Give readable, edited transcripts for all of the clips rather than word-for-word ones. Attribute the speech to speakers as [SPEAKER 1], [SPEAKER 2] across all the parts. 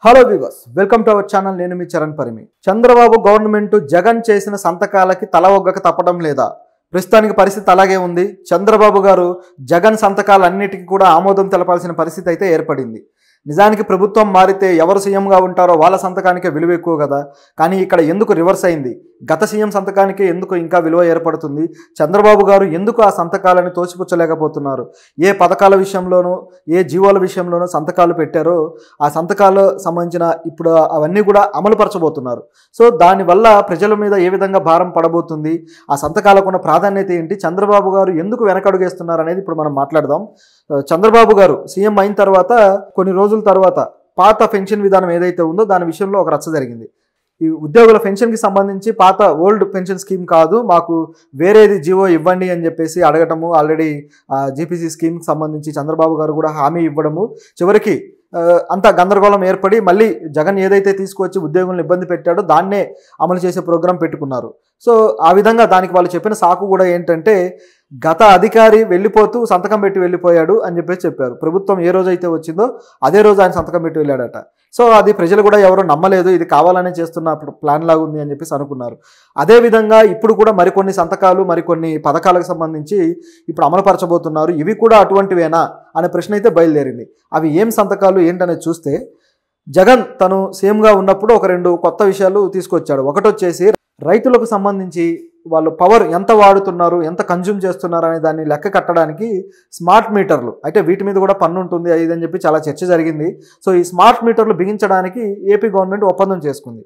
[SPEAKER 1] Hello viewers, welcome to our channel. నేను మీ Charan Parimi. Chandrababu government Jagan చేసిన సంతకాలకి తల ఒగ్గక తప్పడం లేదా? ప్రస్తుతానికి పరిస్థితి అలాగే ఉంది. చంద్రబాబు గారు జగన్ సంతకాలన్నిటికీ కూడా ఆమోదం తెలపాల్సిన పరిస్థితి అయితే ఏర్పడింది. నిజానికి ప్రభుత్వం మారితే ఎవరు సీఎంగా ఉంటారో వాళ్ళ సంతకానికే విలువ ఎక్కువ కదా. కానీ ఇక్కడ ఎందుకు రివర్స్ అయింది? గత సీఎం సంతకానికే ఎందుకు ఇంకా విలువ ఏర్పడుతుంది? చంద్రబాబు గారు ఎందుకు ఆ సంతకాలని తోసిపుచ్చలేకపోతున్నారు? ఏ పథకాల విషయంలోనూ ఏ జీవోల విషయంలోనూ సంతకాలు పెట్టారో ఆ సంతకాలు సంబంధించిన ఇప్పుడు అవన్నీ కూడా అమలుపరచబోతున్నారు. సో దానివల్ల ప్రజల మీద ఏ విధంగా భారం పడబోతుంది, ఆ సంతకాలకు ఉన్న ప్రాధాన్యత ఏంటి, చంద్రబాబు గారు ఎందుకు వెనకడుగేస్తున్నారు అనేది ఇప్పుడు మనం మాట్లాడదాం. చంద్రబాబు గారు సీఎం అయిన తర్వాత కొన్ని రోజుల తర్వాత పాత పెన్షన్ విధానం ఏదైతే ఉందో దాని విషయంలో ఒక రచ్చ జరిగింది. ఈ ఉద్యోగుల పెన్షన్కి సంబంధించి పాత ఓల్డ్ పెన్షన్ స్కీమ్ కాదు, మాకు వేరేది జీవో ఇవ్వండి అని చెప్పేసి అడగటము, ఆల్రెడీ జీపీసీ స్కీమ్కి సంబంధించి చంద్రబాబు గారు కూడా హామీ ఇవ్వడము, చివరికి అంత గందరగోళం ఏర్పడి మళ్ళీ జగన్ ఏదైతే తీసుకొచ్చి ఉద్యోగులను ఇబ్బంది పెట్టాడో దాన్నే అమలు చేసే ప్రోగ్రాం పెట్టుకున్నారు. సో ఆ విధంగా దానికి వాళ్ళు చెప్పిన సాకు కూడా ఏంటంటే, గత అధికారి వెళ్ళిపోతూ సంతకం పెట్టి వెళ్ళిపోయాడు అని చెప్పేసి చెప్పారు. ప్రభుత్వం ఏ రోజైతే వచ్చిందో అదే రోజు ఆయన సంతకం పెట్టి వెళ్ళాడట. సో అది ప్రజలు కూడా ఎవరు నమ్మలేదు, ఇది కావాలనే చేస్తున్న ప్లాన్ లాగా ఉంది అని చెప్పేసి అనుకున్నారు. అదేవిధంగా ఇప్పుడు కూడా మరికొన్ని సంతకాలు మరికొన్ని పథకాలకు సంబంధించి ఇప్పుడు అమలుపరచబోతున్నారు. ఇవి కూడా అటువంటివేనా అనే ప్రశ్న అయితే బయలుదేరింది. అవి ఏం సంతకాలు ఏంటనేది చూస్తే, జగన్ తను సీఎంగా ఉన్నప్పుడు ఒక రెండు కొత్త విషయాలు తీసుకొచ్చాడు. ఒకటి వచ్చేసి రైతులకు సంబంధించి వాళ్ళు పవర్ ఎంత వాడుతున్నారు, ఎంత కన్జ్యూమ్ చేస్తున్నారు అనే దాన్ని లెక్క కట్టడానికి స్మార్ట్ మీటర్లు, అయితే వీటి మీద కూడా పన్ను ఉంటుంది అది అని చెప్పి చాలా చర్చ జరిగింది. సో ఈ స్మార్ట్ మీటర్లు బిగించడానికి ఏపీ గవర్నమెంట్ ఒప్పందం చేసుకుంది.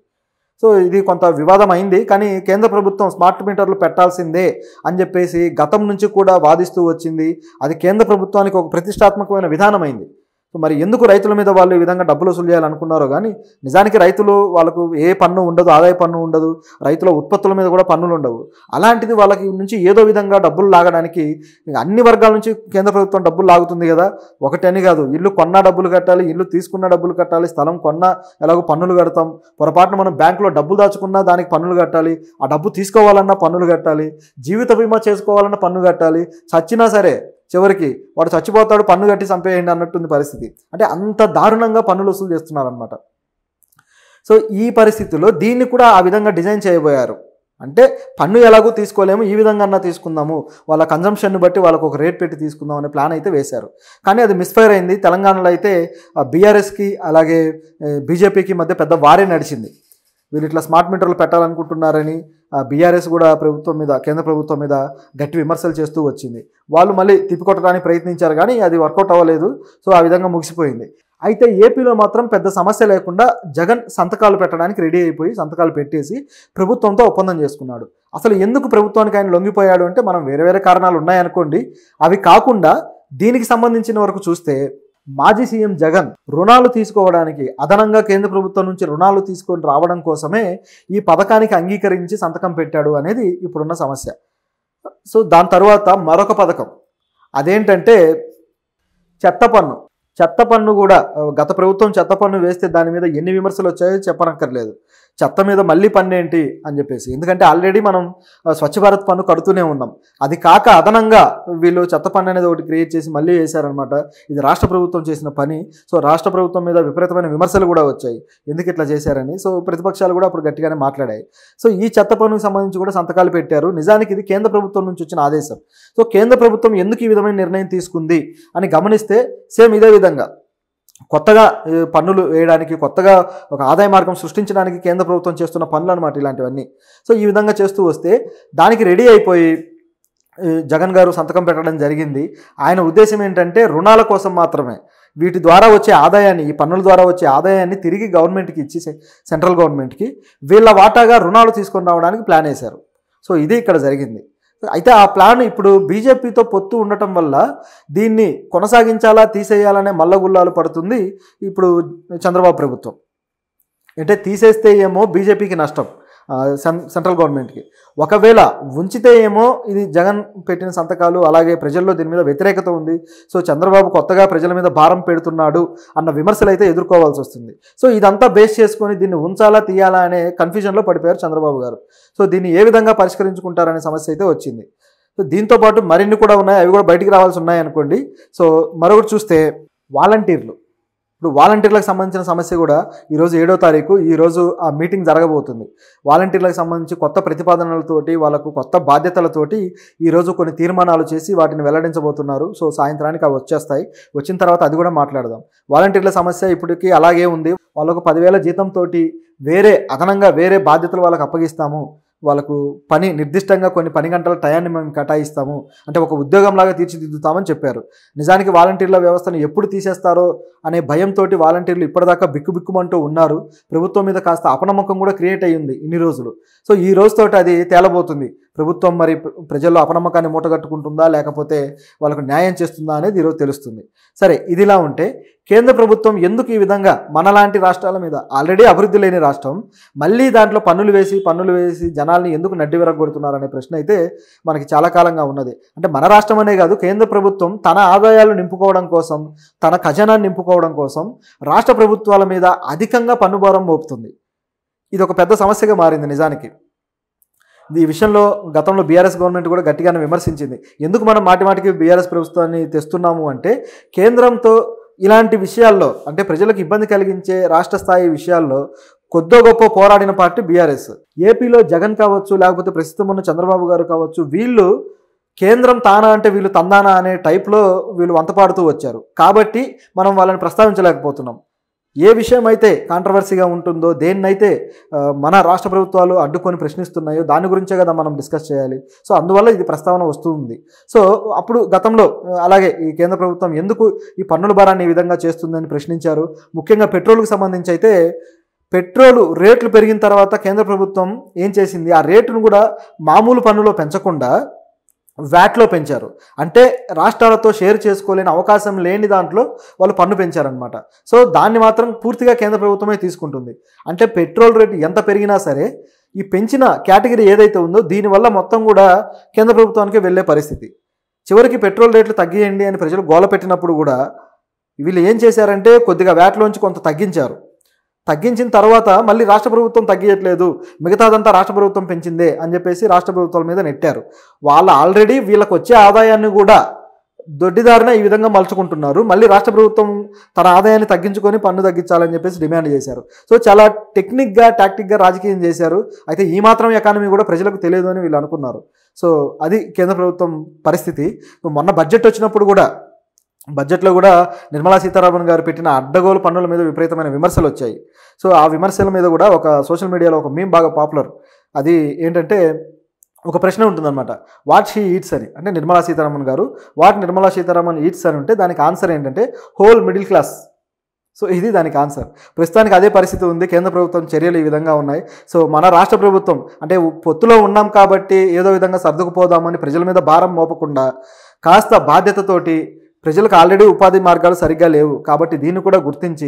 [SPEAKER 1] సో ఇది కొంత వివాదం అయింది. కానీ కేంద్ర ప్రభుత్వం స్మార్ట్ మీటర్లు పెట్టాల్సిందే అని చెప్పేసి గతం నుంచి కూడా వాదిస్తూ వచ్చింది. అది కేంద్ర ప్రభుత్వానికి ఒక ప్రతిష్టాత్మకమైన విధానం అయింది. సో మరి ఎందుకు రైతుల మీద వాళ్ళు ఈ విధంగా డబ్బులు వసూలు చేయాలనుకున్నారో కానీ, నిజానికి రైతులు వాళ్ళకు ఏ పన్ను ఉండదు, ఆదాయ పన్ను ఉండదు, రైతుల ఉత్పత్తుల మీద కూడా పన్నులు ఉండవు. అలాంటిది వాళ్ళకి నుంచి ఏదో విధంగా డబ్బులు లాగడానికి అన్ని వర్గాల నుంచి కేంద్ర ప్రభుత్వం డబ్బులు లాగుతుంది కదా. ఒకటని కాదు, ఇల్లు కొన్నా డబ్బులు కట్టాలి, ఇల్లు తీసుకున్న డబ్బులు కట్టాలి, స్థలం కొన్నా ఎలాగో పన్నులు కడతాం, పొరపాటున మనం బ్యాంకులో డబ్బులు దాచుకున్నా దానికి పన్నులు కట్టాలి, ఆ డబ్బు తీసుకోవాలన్నా పన్నులు కట్టాలి, జీవిత బీమా చేసుకోవాలన్నా పన్ను కట్టాలి, చచ్చినా సరే చివరికి వాడు చచ్చిపోతాడు పన్ను కట్టి చంపేయండి అన్నట్టుంది పరిస్థితి. అంటే అంత దారుణంగా పన్నులు వసూలు చేస్తున్నారనమాట. సో ఈ పరిస్థితుల్లో దీన్ని కూడా ఆ విధంగా డిజైన్ చేయబోయారు. అంటే పన్ను ఎలాగో తీసుకోలేము, ఈ విధంగా అన్నా తీసుకుందాము, వాళ్ళ కన్జంప్షన్ని బట్టి వాళ్ళకు ఒక రేట్ పెట్టి తీసుకుందాం అనే ప్లాన్ అయితే వేశారు. కానీ అది మిస్ఫైర్ అయింది. తెలంగాణలో అయితే బీఆర్ఎస్కి అలాగే బీజేపీకి మధ్య పెద్ద వారే నడిచింది. వీళ్ళు ఇట్లా స్మార్ట్ మీటర్లు పెట్టాలనుకుంటున్నారని బీఆర్ఎస్ కూడా ప్రభుత్వం మీద, కేంద్ర ప్రభుత్వం మీద గట్టి విమర్శలు చేస్తూ వచ్చింది. వాళ్ళు మళ్ళీ తిప్పికొట్టడానికి ప్రయత్నించారు కానీ అది వర్కౌట్ అవ్వలేదు. సో ఆ విధంగా ముగిసిపోయింది. అయితే ఏపీలో మాత్రం పెద్ద సమస్య లేకుండా జగన్ సంతకాలు పెట్టడానికి రెడీ అయిపోయి సంతకాలు పెట్టేసి ప్రభుత్వంతో ఒప్పందం చేసుకున్నాడు. అసలు ఎందుకు ప్రభుత్వానికి ఆయన లొంగిపోయాడు అంటే, మనం వేరే వేరే కారణాలు ఉన్నాయనుకోండి, అవి కాకుండా దీనికి సంబంధించిన వరకు చూస్తే, మాజీ సీఎం జగన్ రుణాలు తీసుకోవడానికి అదనంగా కేంద్ర ప్రభుత్వం నుంచి రుణాలు తీసుకొని రావడం కోసమే ఈ పథకానికి అంగీకరించి సంతకం పెట్టాడు అనేది ఇప్పుడున్న సమస్య. సో దాని తర్వాత మరొక పథకం అదేంటంటే చెత్త పన్ను. చెత్త పన్ను కూడా గత ప్రభుత్వం చెత్త పన్ను వేస్తే దాని మీద ఎన్ని విమర్శలు వచ్చాయో చెప్పనక్కర్లేదు. చెత్త మీద మళ్ళీ పన్ను ఏంటి అని చెప్పేసి, ఎందుకంటే ఆల్రెడీ మనం స్వచ్ఛ భారత్ పన్ను కడుతూనే ఉన్నాం. అది కాక అదనంగా వీళ్ళు చెత్త పన్ను అనేది ఒకటి క్రియేట్ చేసి మళ్ళీ వేశారనమాట. ఇది రాష్ట్ర ప్రభుత్వం చేసిన పని. సో రాష్ట్ర ప్రభుత్వం మీద విపరీతమైన విమర్శలు కూడా వచ్చాయి, ఎందుకు ఇట్లా చేశారని. సో ప్రతిపక్షాలు కూడా అప్పుడు గట్టిగానే మాట్లాడాయి. సో ఈ చెత్త పన్నుకు సంబంధించి కూడా సంతకాలు పెట్టారు. నిజానికి ఇది కేంద్ర ప్రభుత్వం నుంచి వచ్చిన ఆదేశం. సో కేంద్ర ప్రభుత్వం ఎందుకు ఈ విధమైన నిర్ణయం తీసుకుంది అని గమనిస్తే, సేమ్ ఇదే విధంగా కొత్తగా పన్నులు వేయడానికి, కొత్తగా ఒక ఆదాయ మార్గం సృష్టించడానికి కేంద్ర ప్రభుత్వం చేస్తున్న పనులు అనమాట ఇలాంటివన్నీ. సో ఈ విధంగా చేస్తూ వస్తే దానికి రెడీ అయిపోయి జగన్ గారు సంతకం పెట్టడం జరిగింది. ఆయన ఉద్దేశం ఏంటంటే రుణాల కోసం మాత్రమే, వీటి ద్వారా వచ్చే ఆదాయాన్ని, ఈ పన్నుల ద్వారా వచ్చే ఆదాయాన్ని తిరిగి గవర్నమెంట్కి ఇచ్చి, సెంట్రల్ గవర్నమెంట్కి వీళ్ళ వాటాగా రుణాలు తీసుకొని రావడానికి ప్లాన్ వేశారు. సో ఇది ఇక్కడ జరిగింది. అయితే ఆ ప్లాన్ ఇప్పుడు బీజేపీతో పొత్తు ఉండటం వల్ల దీన్ని కొనసాగించాలా తీసేయాలనే మల్లగుల్లాలు పడుతుంది ఇప్పుడు చంద్రబాబు ప్రభుత్వం. అంటే తీసేస్తే ఏమో బీజేపీకి నష్టం, సెంట్రల్ గవర్నమెంట్కి, ఒకవేళ ఉంచితే ఏమో ఇది జగన్ పెట్టిన సంతకాలు, అలాగే ప్రజల్లో దీని మీద వ్యతిరేకత ఉంది, సో చంద్రబాబు కొత్తగా ప్రజల మీద భారం పెడుతున్నాడు అన్న విమర్శలు అయితే ఎదుర్కోవాల్సి వస్తుంది. సో ఇదంతా బేస్ చేసుకొని దీన్ని ఉంచాలా తీయాలా అనే కన్ఫ్యూజన్లో పడిపోయారు చంద్రబాబు గారు. సో దీన్ని ఏ విధంగా పరిష్కరించుకుంటారనే సమస్య అయితే వచ్చింది. సో దీంతోపాటు మరిన్ని కూడా ఉన్నాయి, అవి కూడా బయటికి రావాల్సి ఉన్నాయి అనుకోండి. సో మరొకటి చూస్తే వాలంటీర్లు. ఇప్పుడు వాలంటీర్లకు సంబంధించిన సమస్య కూడా ఈరోజు 7వ తారీఖు ఈరోజు ఆ మీటింగ్ జరగబోతుంది. వాలంటీర్లకు సంబంధించి కొత్త ప్రతిపాదనలతోటి వాళ్ళకు కొత్త బాధ్యతలతోటి ఈరోజు కొన్ని తీర్మానాలు చేసి వాటిని వెల్లడించబోతున్నారు. సో సాయంత్రానికి అవి వచ్చేస్తాయి. వచ్చిన తర్వాత అది కూడా మాట్లాడదాం. వాలంటీర్ల సమస్య ఇప్పటికీ అలాగే ఉంది. వాళ్ళకు 10,000 జీతంతో అదనంగా వేరే బాధ్యతలు వాళ్ళకి అప్పగిస్తాము, వాళ్ళకు పని నిర్దిష్టంగా కొన్ని పని గంటల టయాన్ని మేము కేటాయిస్తాము, అంటే ఒక ఉద్యోగంలాగా తీర్చిదిద్దుతామని చెప్పారు. నిజానికి వాలంటీర్ల వ్యవస్థను ఎప్పుడు తీసేస్తారో అనే భయంతో వాలంటీర్లు ఇప్పటిదాకా బిక్కుబిక్కుమంటూ ఉన్నారు. ప్రభుత్వం మీద కాస్త అపనమ్మకం కూడా క్రియేట్ అయ్యింది ఇన్ని రోజులు. సో ఈ రోజుతోటి అది తేలబోతుంది. ప్రభుత్వం మరి ప్రజల్లో అపనమ్మకాన్ని మూటగట్టుకుంటుందా లేకపోతే వాళ్ళకు న్యాయం చేస్తుందా అనేది ఈరోజు తెలుస్తుంది. సరే, ఇదిలా ఉంటే కేంద్ర ప్రభుత్వం ఎందుకు ఈ విధంగా మనలాంటి రాష్ట్రాల మీద, ఆల్రెడీ అభివృద్ధి లేని రాష్ట్రం, మళ్ళీ దాంట్లో పన్నులు వేసి జనాల్ని ఎందుకు నడ్డి విరగొడుతున్నారనే ప్రశ్న అయితే మనకి చాలా కాలంగా ఉన్నది. అంటే మన రాష్ట్రం అనే కాదు, కేంద్ర ప్రభుత్వం తన ఆదాయాలు నింపుకోవడం కోసం, తన ఖజానాన్ని నింపుకోవడం కోసం రాష్ట్ర ప్రభుత్వాల మీద అధికంగా పన్నుభారం మోపుతుంది. ఇది ఒక పెద్ద సమస్యగా మారింది నిజానికి. ఈ విషయంలో గతంలో బీఆర్ఎస్ గవర్నమెంట్ కూడా గట్టిగానే విమర్శించింది. ఎందుకు మనం మాటిమాటికి బీఆర్ఎస్ ప్రభుత్వాన్ని తెస్తున్నాము అంటే, కేంద్రంతో ఇలాంటి విషయాల్లో, అంటే ప్రజలకు ఇబ్బంది కలిగించే రాష్ట్ర స్థాయి విషయాల్లో కొద్దో గొప్ప పోరాడిన పార్టీ బీఆర్ఎస్. ఏపీలో జగన్ కావచ్చు, లేకపోతే ప్రస్తుతం ఉన్న చంద్రబాబు గారు కావచ్చు, వీళ్ళు కేంద్రం తానా అంటే వీళ్ళు తందానా అనే టైప్లో వీళ్ళు వంతపాడుతూ వచ్చారు. కాబట్టి మనం వాళ్ళని ప్రస్తావించలేకపోతున్నాం. ఏ విషయం అయితే కాంట్రవర్సీగా ఉంటుందో, దేన్నైతే మన రాష్ట్ర ప్రభుత్వాలు అడ్డుకొని ప్రశ్నిస్తున్నాయో దాని గురించే కదా మనం డిస్కస్ చేయాలి. సో అందువల్ల ఇది ప్రస్తావన వస్తుంది. సో అప్పుడు గతంలో అలాగే ఈ కేంద్ర ప్రభుత్వం ఎందుకు ఈ పన్నుల భారాన్ని ఈ విధంగా చేస్తుందని ప్రశ్నించారు. ముఖ్యంగా పెట్రోల్కు సంబంధించి అయితే, పెట్రోలు రేట్లు పెరిగిన తర్వాత కేంద్ర ప్రభుత్వం ఏం చేసింది, ఆ రేటును కూడా మామూలు పన్నులో పెంచకుండా వ్యాట్లో పెంచారు. అంటే రాష్ట్రాలతో షేర్ చేసుకోలేని అవకాశం లేని దాంట్లో వాళ్ళు పన్ను పెంచారనమాట. సో దాన్ని మాత్రం పూర్తిగా కేంద్ర ప్రభుత్వమే తీసుకుంటుంది. అంటే పెట్రోల్ రేటు ఎంత పెరిగినా సరే ఈ పెంచిన కేటగిరీ ఏదైతే ఉందో దీనివల్ల మొత్తం కూడా కేంద్ర ప్రభుత్వానికి వెళ్ళే పరిస్థితి. చివరికి పెట్రోల్ రేట్లు తగ్గియండి అని ప్రజలు గోల పెట్టినప్పుడు కూడా వీళ్ళు ఏం చేశారంటే కొద్దిగా వ్యాట్లోంచి కొంత తగ్గించిన తర్వాత మళ్ళీ రాష్ట్ర ప్రభుత్వం తగ్గియట్లేదు, మిగతాదంతా రాష్ట్ర ప్రభుత్వం పెంచిందే అని చెప్పేసి రాష్ట్ర ప్రభుత్వాల మీద నెట్టారు. వాళ్ళు ఆల్రెడీ వీళ్ళకి వచ్చే ఆదాయాన్ని కూడా దొడ్డిదారిన ఈ విధంగా మలుచుకుంటున్నారు. మళ్ళీ రాష్ట్ర ప్రభుత్వం తన ఆదాయాన్ని తగ్గించుకొని పన్ను తగ్గించాలని చెప్పేసి డిమాండ్ చేశారు. సో చాలా టాక్టిక్గా రాజకీయం చేశారు. అయితే ఈ మాత్రం ఎకానమీ కూడా ప్రజలకు తెలియదు అని వీళ్ళు అనుకున్నారు. సో అది కేంద్ర ప్రభుత్వం పరిస్థితి. మొన్న బడ్జెట్ వచ్చినప్పుడు కూడా, బడ్జెట్లో కూడా నిర్మలా సీతారామన్ గారు పెట్టిన అడ్డగోలు పన్నుల మీద విపరీతమైన విమర్శలు వచ్చాయి. సో ఆ విమర్శల మీద కూడా ఒక సోషల్ మీడియాలో ఒక మీమ్ బాగా పాపులర్. అది ఏంటంటే, ఒక ప్రశ్న ఉంటుందన్నమాట, వాట్ షీ ఈట్స్ అని. అంటే నిర్మలా సీతారామన్ గారు వాట్ నిర్మలా సీతారామన్ ఈట్స్ అని ఉంటే దానికి ఆన్సర్ ఏంటంటే హోల్ మిడిల్ క్లాస్. సో ఇది దానికి ఆన్సర్. ప్రస్తుతానికి అదే పరిస్థితి ఉంది. కేంద్ర ప్రభుత్వం చర్యలు ఈ విధంగా ఉన్నాయి. సో మన రాష్ట్ర ప్రభుత్వం అంటే పొత్తులో ఉన్నాం కాబట్టి ఏదో విధంగా సర్దుకుపోదామని ప్రజల మీద భారం మోపకుండా కాస్త బాధ్యతతోటి, ప్రజలకు ఆల్రెడీ ఉపాధి మార్గాలు సరిగ్గా లేవు కాబట్టి దీన్ని కూడా గుర్తించి